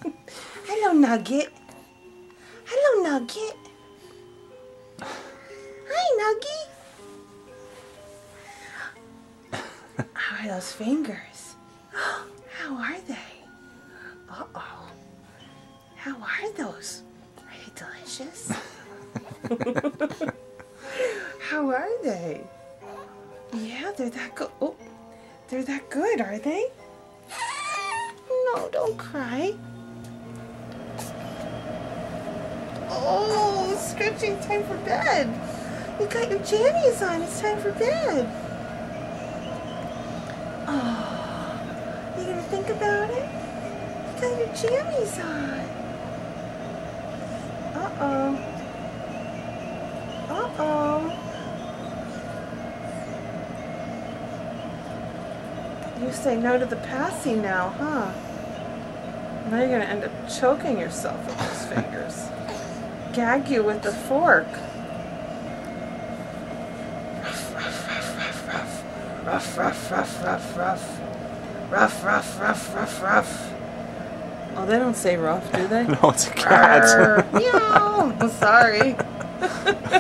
Hello, Nugget. Hello, Nugget. Hi, Nugget. How are those fingers? How are they? Uh-oh. How are those? Are they delicious? How are they? Yeah, they're that good. Oh, they're that good, are they? No, don't cry. Oh, stretching, time for bed. You got your jammies on. It's time for bed. Oh, you gonna think about it? You got your jammies on. Uh-oh. Uh-oh. You say no to the passy now, huh? Now you're gonna end up choking yourself with those fingers. Gag you with the fork. Ruff, ruff, ruff, ruff, ruff. Ruff, ruff, ruff, ruff, ruff. Ruff, ruff, ruff, ruff, ruff. Oh, they don't say rough, do they? No, it's a cat. Meow. I'm sorry. Meow.